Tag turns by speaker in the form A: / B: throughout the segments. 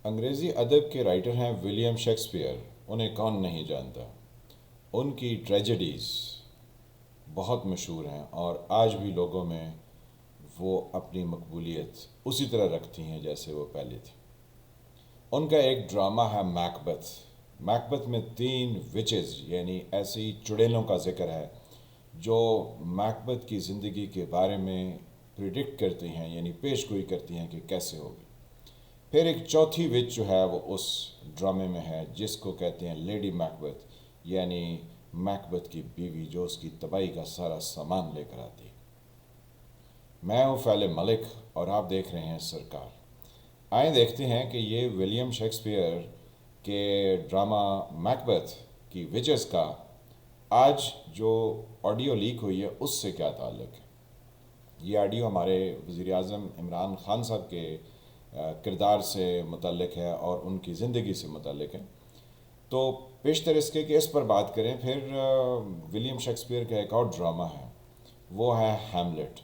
A: انگریزی ادب کے رائٹر ہیں ولیم شیکسپیئر، انہیں کون نہیں جانتا۔ ان کی ٹریجڈیز بہت مشہور ہیں اور آج بھی لوگوں میں وہ اپنی مقبولیت اسی طرح رکھتی ہیں جیسے وہ پہلے تھی۔ ان کا ایک ڈرامہ ہے میکبتھ۔ میکبتھ میں 3 وچز یعنی ایسی چڑیلوں کا ذکر ہے جو میکبتھ کی زندگی کے بارے میں پریڈکٹ کرتی ہیں، یعنی پیش گوئی کرتی ہیں کہ کیسے ہوگی۔ پھر ایک چوتھی وچ جو ہے وہ اس ڈرامے میں ہے جس کو کہتے ہیں لیڈی میکبتھ، یعنی میکبتھ کی بیوی جو اس کی تباہی کا سارا سامان لے کر آتی ہے۔ میں ہوں فعل ملک اور آپ دیکھ رہے ہیں سرکار۔ آئیں دیکھتے ہیں کہ یہ ولیم شیکسپیئر کے ڈرامہ میکبتھ کی وچز کا آج جو آڈیو لیک ہوئی ہے اس سے کیا تعلق ہے۔ یہ آڈیو ہمارے وزیر اعظم عمران خان صاحب کے کردار سے متعلق ہے اور ان کی زندگی سے متعلق ہے۔ تو پیشتر اس کے کہ اس پر بات کریں، پھر ولیم شیکسپیئر کا ایک اور ڈرامہ ہے، وہ ہے ہیملٹ۔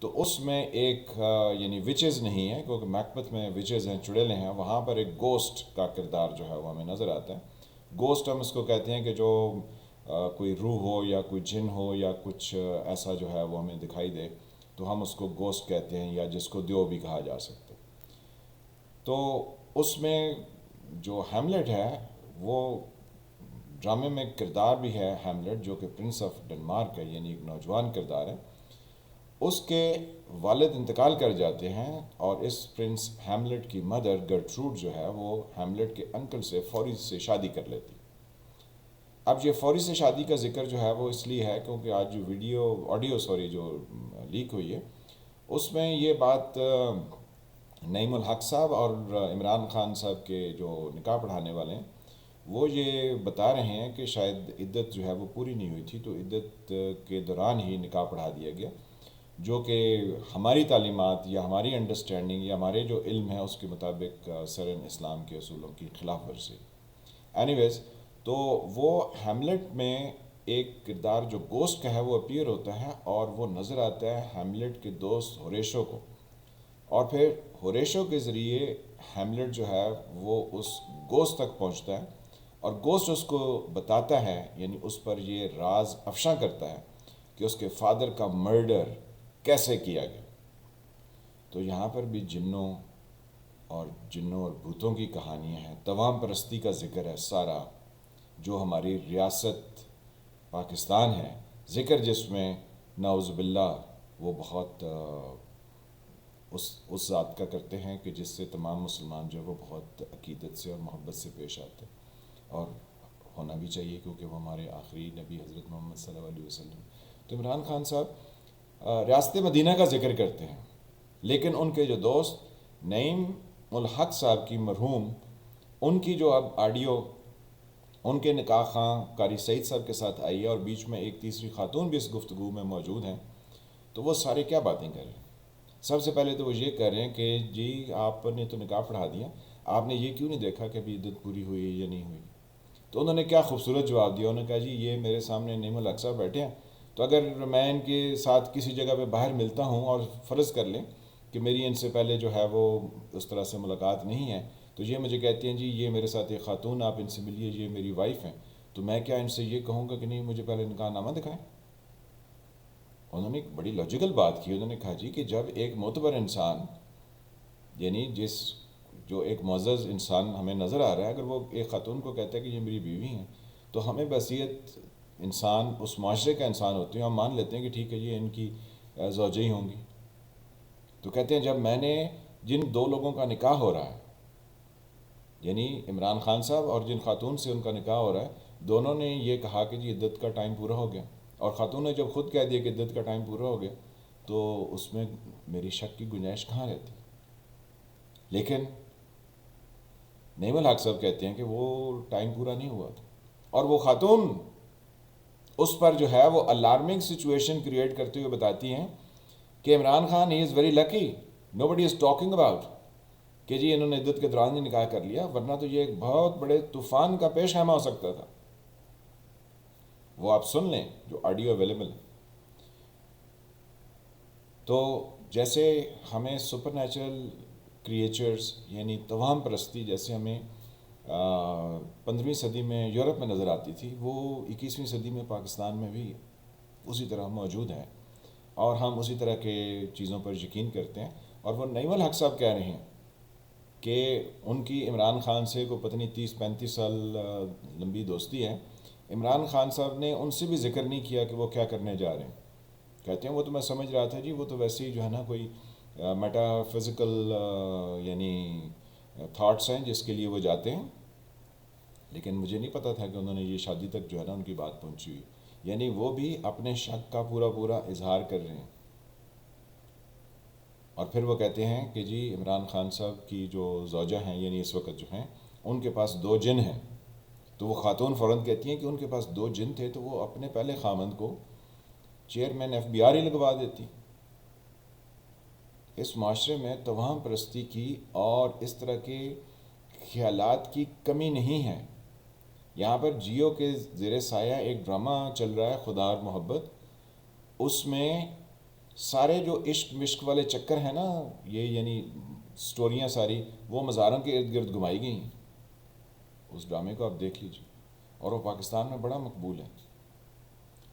A: تو اس میں ایک یعنی وچز نہیں ہے کیونکہ میکبتھ میں وچز ہیں، چڑیلیں ہیں، وہاں پر ایک گوسٹ کا کردار جو ہے وہ ہمیں نظر آتا ہے۔ گوسٹ ہم اس کو کہتے ہیں کہ جو کوئی روح ہو یا کوئی جن ہو یا کچھ ایسا جو ہے وہ ہمیں دکھائی دے تو ہم اس کو گوسٹ کہتے ہیں، یا جس کو دیو بھی کہا جا سکتا ہے۔ تو اس میں جو ہیملٹ ہے وہ ڈرامے میں کردار بھی ہے ہیملٹ، جو کہ پرنس آف ڈنمارک ہے، یعنی ایک نوجوان کردار ہے۔ اس کے والد انتقال کر جاتے ہیں اور اس پرنس ہیملٹ کی مدر گرٹروڈ جو ہے وہ ہیملٹ کے انکل سے فوری سے شادی کر لیتی۔ اب یہ فوری سے شادی کا ذکر جو ہے وہ اس لیے ہے کیونکہ آج جو آڈیو جو لیک ہوئی ہے اس میں یہ بات نعیم الحق صاحب اور عمران خان صاحب کے جو نکاح پڑھانے والے ہیں وہ یہ بتا رہے ہیں کہ شاید عدت جو ہے وہ پوری نہیں ہوئی تھی، تو عدت کے دوران ہی نکاح پڑھا دیا گیا، جو کہ ہماری تعلیمات یا ہماری انڈرسٹینڈنگ یا ہمارے جو علم ہے اس کے مطابق سرن اسلام کے اصولوں کی خلاف ورزی۔ اینی ویز، تو وہ ہیملٹ میں ایک کردار جو گوسٹ کا ہے وہ اپیئر ہوتا ہے اور وہ نظر آتا ہے ہیملٹ کے دوست ہوریشو کو، اور پھر ہوریشو کے ذریعے ہیملٹ جو ہے وہ اس گوسٹ تک پہنچتا ہے اور گوسٹ اس کو بتاتا ہے، یعنی اس پر یہ راز افشاں کرتا ہے کہ اس کے فادر کا مرڈر کیسے کیا گیا۔ تو یہاں پر بھی جنوں اور بھوتوں کی کہانیاں ہیں، توام پرستی کا ذکر ہے سارا، جو ہماری ریاست پاکستان ہے، ذکر جس میں نعوذ باللہ وہ بہت اس ذات کا کرتے ہیں کہ جس سے تمام مسلمان جو ہے وہ بہت عقیدت سے اور محبت سے پیش آتے ہیں، اور ہونا بھی چاہیے کیونکہ وہ ہمارے آخری نبی حضرت محمد صلی اللہ علیہ وسلم۔ تو عمران خان صاحب ریاست مدینہ کا ذکر کرتے ہیں، لیکن ان کے جو دوست نعیم الحق صاحب کی مرحوم، ان کی جو اب آڈیو ان کے نکاح خواں قاری سعید صاحب کے ساتھ آئی ہے اور بیچ میں ایک تیسری خاتون بھی اس گفتگو میں موجود ہیں، تو وہ سارے کیا باتیں کر رہے ہیں۔ سب سے پہلے تو وہ یہ کہہ رہے ہیں کہ جی آپ نے تو نکاح پڑھا دیا، آپ نے یہ کیوں نہیں دیکھا کہ ابھی عدت پوری ہوئی ہے یا نہیں ہوئی۔ تو انہوں نے کیا خوبصورت جواب دیا، انہوں نے کہا جی یہ میرے سامنے نعیم الحق صاحب بیٹھے ہیں، تو اگر میں ان کے ساتھ کسی جگہ پہ باہر ملتا ہوں اور فرض کر لیں کہ میری ان سے پہلے جو ہے وہ اس طرح سے ملاقات نہیں ہے، تو یہ مجھے کہتے ہیں جی یہ میرے ساتھ ایک خاتون، آپ ان سے ملیے، یہ میری وائف ہیں، تو میں کیا ان سے یہ کہوں گا کہ نہیں مجھے پہلے نکاح نامہ دکھائیں۔ انہوں نے ایک بڑی لاجیکل بات کی، انہوں نے کہا جی کہ جب ایک معتبر انسان، یعنی جو ایک معزز انسان ہمیں نظر آ رہا ہے، اگر وہ ایک خاتون کو کہتا ہے کہ یہ میری بیوی ہیں، تو ہمیں بحیثیت انسان اس معاشرے کا انسان ہوتے ہیں، ہم مان لیتے ہیں کہ ٹھیک ہے یہ ان کی زوجہ ہی ہوں گی۔ تو کہتے ہیں جب میں نے جن 2 لوگوں کا نکاح ہو رہا ہے، یعنی عمران خان صاحب اور جن خاتون سے ان کا نکاح ہو رہا ہے، دونوں نے یہ کہا کہ جی عدت کا ٹائم پورا ہو گیا، اور خاتون نے جب خود کہہ دیا کہ عدت کا ٹائم پورا ہو گیا، تو اس میں میری شک کی گنجائش کہاں رہتی۔ لیکن نعیم الحق صاحب کہتے ہیں کہ وہ ٹائم پورا نہیں ہوا تھا، اور وہ خاتون اس پر جو ہے وہ الارمنگ سچویشن کریٹ کرتے ہوئے بتاتی ہیں کہ عمران خان ہی is very lucky, nobody is talking about کہ جی انہوں نے عدت کے دوران ہی نکاح کر لیا، ورنہ تو یہ ایک بہت بڑے طوفان کا پیش خیمہ ہو سکتا تھا۔ وہ آپ سن لیں جو آڈیو اویلیبل ہے۔ تو جیسے ہمیں سپر نیچرل کریچرز یعنی توہم پرستی جیسے ہمیں 15ویں صدی میں یورپ میں نظر آتی تھی، وہ 21ویں صدی میں پاکستان میں بھی اسی طرح موجود ہے، اور ہم اسی طرح کے چیزوں پر یقین کرتے ہیں۔ اور وہ نعیم الحق صاحب کہہ رہے ہیں کہ ان کی عمران خان سے کو پتہ نہیں 30-35 سال لمبی دوستی ہے۔ عمران خان صاحب نے ان سے بھی ذکر نہیں کیا کہ وہ کیا کرنے جا رہے ہیں۔ کہتے ہیں وہ تو میں سمجھ رہا تھا جی، وہ تو ویسے ہی جو ہے نا کوئی میٹا فزیکل یعنی تھاٹس ہیں جس کے لیے وہ جاتے ہیں، لیکن مجھے نہیں پتہ تھا کہ انہوں نے یہ شادی تک جو ہے نا ان کی بات پہنچی ہوئی، یعنی وہ بھی اپنے شک کا پورا اظہار کر رہے ہیں۔ اور پھر وہ کہتے ہیں کہ جی عمران خان صاحب کی جو زوجہ ہیں یعنی اس وقت جو ہیں ان کے پاس 2 جن ہیں، تو وہ خاتون فوراً کہتی ہیں کہ ان کے پاس 2 جن تھے تو وہ اپنے پہلے خامند کو چیئرمین FBI ہی لگوا دیتی۔ اس معاشرے میں توہم پرستی کی اور اس طرح کے خیالات کی کمی نہیں ہے۔ یہاں پر جیو کے زیر سایہ ایک ڈرامہ چل رہا ہے خدا اور محبت، اس میں سارے جو عشق مشق والے چکر ہیں نا، یہ یعنی سٹوریاں ساری وہ مزاروں کے ارد گرد گھمائی گئی ہیں۔ اس ڈرامے کو آپ دیکھ لیجیے، اور وہ پاکستان میں بڑا مقبول ہے۔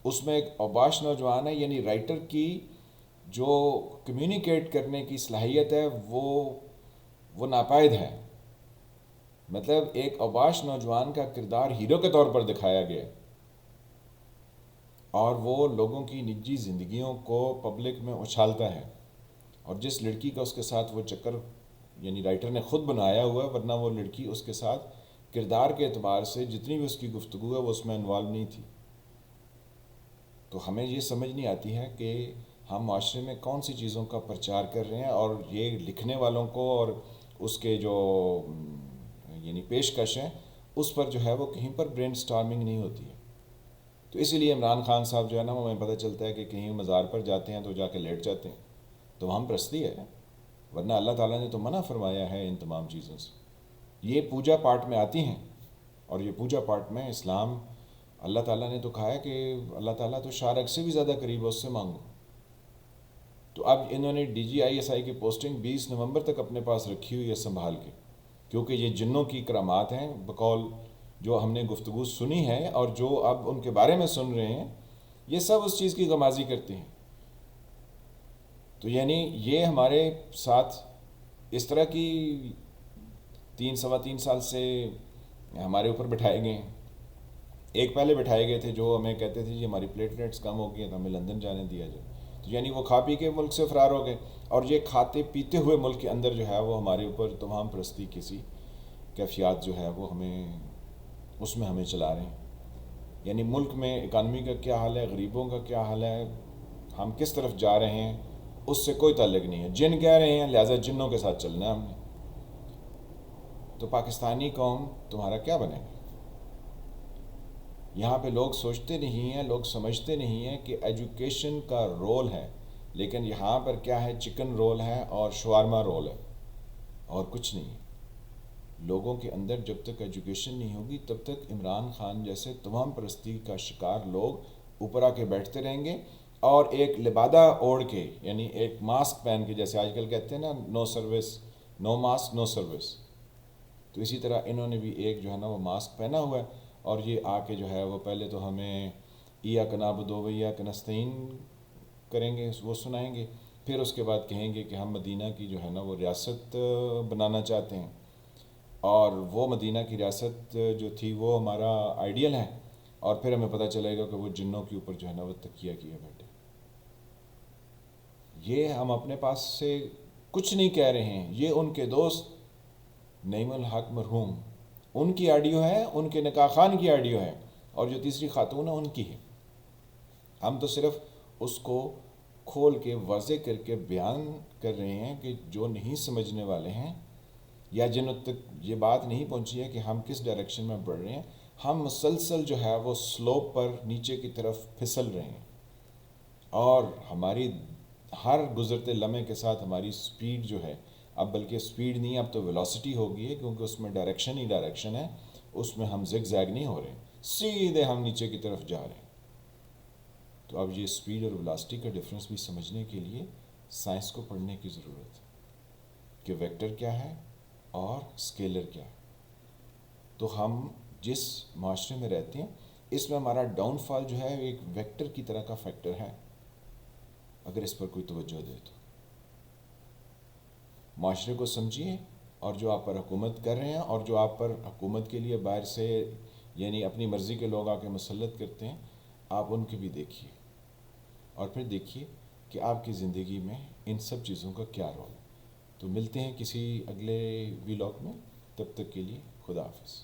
A: اس میں ایک اوباش نوجوان ہے، یعنی رائٹر کی جو کمیونیکیٹ کرنے کی صلاحیت ہے وہ ناپائد ہے۔ مطلب ایک اوباش نوجوان کا کردار ہیرو کے طور پر دکھایا گیا، اور وہ لوگوں کی نجی زندگیوں کو پبلک میں اچھالتا ہے، اور جس لڑکی کا اس کے ساتھ وہ چکر یعنی رائٹر نے خود بنایا ہوا ہے، ورنہ وہ لڑکی اس کے ساتھ کردار کے اعتبار سے جتنی بھی اس کی گفتگو ہے وہ اس میں انوالو نہیں تھی۔ تو ہمیں یہ سمجھ نہیں آتی ہے کہ ہم معاشرے میں کون سی چیزوں کا پرچار کر رہے ہیں، اور یہ لکھنے والوں کو اور اس کے جو یعنی پیشکش ہیں اس پر جو ہے وہ کہیں پر برین سٹارمنگ نہیں ہوتی ہے۔ تو اسی لیے عمران خان صاحب جو ہے نا وہ ہمیں پتہ چلتا ہے کہ کہیں مزار پر جاتے ہیں تو جا کے لیٹ جاتے ہیں، تو ہم پرستی ہے، ورنہ اللہ تعالیٰ نے تو منع فرمایا ہے ان تمام چیزوں سے۔ یہ پوجا پاٹ میں آتی ہیں، اور یہ پوجا پاٹ میں اسلام اللہ تعالیٰ نے تو کہا ہے کہ اللہ تعالیٰ تو شارک سے بھی زیادہ قریب ہے، اس سے مانگو۔ تو اب انہوں نے DGISI کی پوسٹنگ 20 نومبر تک اپنے پاس رکھی ہوئی ہے سنبھال کے، کیونکہ یہ جنوں کی کرامات ہیں بقول جو ہم نے گفتگو سنی ہے، اور جو اب ان کے بارے میں سن رہے ہیں یہ سب اس چیز کی غمازی کرتے ہیں۔ تو یعنی یہ ہمارے ساتھ اس طرح کی 3 سال سے ہمارے اوپر بٹھائے گئے ہیں۔ ایک پہلے بٹھائے گئے تھے جو ہمیں کہتے تھے جی ہماری پلیٹلیٹس کم ہو گئی ہیں تو ہمیں لندن جانے دیا جائے، تو یعنی وہ کھا پی کے ملک سے فرار ہو گئے، اور یہ کھاتے پیتے ہوئے ملک کے اندر جو ہے وہ ہمارے اوپر تمام پرستی کسی کیفیات جو ہے وہ اس میں ہمیں چلا رہے ہیں۔ یعنی ملک میں اکانومی کا کیا حال ہے، غریبوں کا کیا حال ہے، ہم کس طرف جا رہے ہیں اس سے کوئی تعلق نہیں ہے۔ جن کہہ رہے ہیں لہٰذا جنوں کے ساتھ چلنا ہے ہم نے۔ تو پاکستانی قوم تمہارا کیا بنے گا؟ یہاں پہ لوگ سوچتے نہیں ہیں، لوگ سمجھتے نہیں ہیں کہ ایجوکیشن کا رول ہے، لیکن یہاں پر کیا ہے، چکن رول ہے اور شوارما رول ہے، اور کچھ نہیں ہے۔ لوگوں کے اندر جب تک ایجوکیشن نہیں ہوگی تب تک عمران خان جیسے تمام پرستی کا شکار لوگ اوپر آ کے بیٹھتے رہیں گے، اور ایک لبادہ اوڑھ کے یعنی ایک ماسک پہن کے، جیسے آج کل کہتے ہیں نا نو سروس، نو ماسک نو سروس، تو اسی طرح انہوں نے بھی ایک جو ہے نا وہ ماسک پہنا ہوا ہے، اور یہ آ کے جو ہے وہ پہلے تو ہمیں ایاک نعبد و ایاک نستعین کریں گے، وہ سنائیں گے، پھر اس کے بعد کہیں گے کہ ہم مدینہ کی جو ہے نا وہ ریاست بنانا چاہتے ہیں، اور وہ مدینہ کی ریاست جو تھی وہ ہمارا آئیڈیل ہے، اور پھر ہمیں پتہ چلے گا کہ وہ جنوں کے اوپر جو ہے نا وہ تکیہ کیا بیٹھے۔ یہ ہم اپنے پاس سے کچھ نہیں کہہ رہے ہیں، یہ ان کے دوست نعیم الحق مرحوم ان کی آڈیو ہے، ان کے نکاح خان کی آڈیو ہے، اور جو تیسری خاتون ہے ان کی ہے۔ ہم تو صرف اس کو کھول کے واضح کر کے بیان کر رہے ہیں کہ جو نہیں سمجھنے والے ہیں یا جن تک یہ بات نہیں پہنچی ہے کہ ہم کس ڈائریکشن میں بڑھ رہے ہیں، ہم مسلسل جو ہے وہ سلوپ پر نیچے کی طرف پھسل رہے ہیں، اور ہماری ہر گزرتے لمحے کے ساتھ ہماری سپیڈ جو ہے، اب بلکہ سپیڈ نہیں اب تو ویلوسٹی ہو گئی ہے، کیونکہ اس میں ڈائریکشن ہی ڈائریکشن ہے، اس میں ہم زگ زیگ نہیں ہو رہے، سیدھے ہم نیچے کی طرف جا رہے ہیں۔ تو اب یہ سپیڈ اور ویلوسٹی کا ڈفرنس بھی سمجھنے کے لیے سائنس کو پڑھنے کی ضرورت ہے۔ کہ ویکٹر کیا ہے اور اسکیلر کیا ہے. تو ہم جس معاشرے میں رہتے ہیں اس میں ہمارا ڈاؤن فال جو ہے ایک ویکٹر کی طرح کا فیکٹر ہے، اگر اس پر کوئی توجہ دے تو. معاشرے کو سمجھیے، اور جو آپ پر حکومت کر رہے ہیں اور جو آپ پر حکومت کے لیے باہر سے یعنی اپنی مرضی کے لوگ آ کے مسلط کرتے ہیں، آپ ان کے بھی دیکھیے، اور پھر دیکھیے کہ آپ کی زندگی میں ان سب چیزوں کا کیا رول ہے. تو ملتے ہیں کسی اگلے ولاگ میں، تب تک کے لیے خدا حافظ.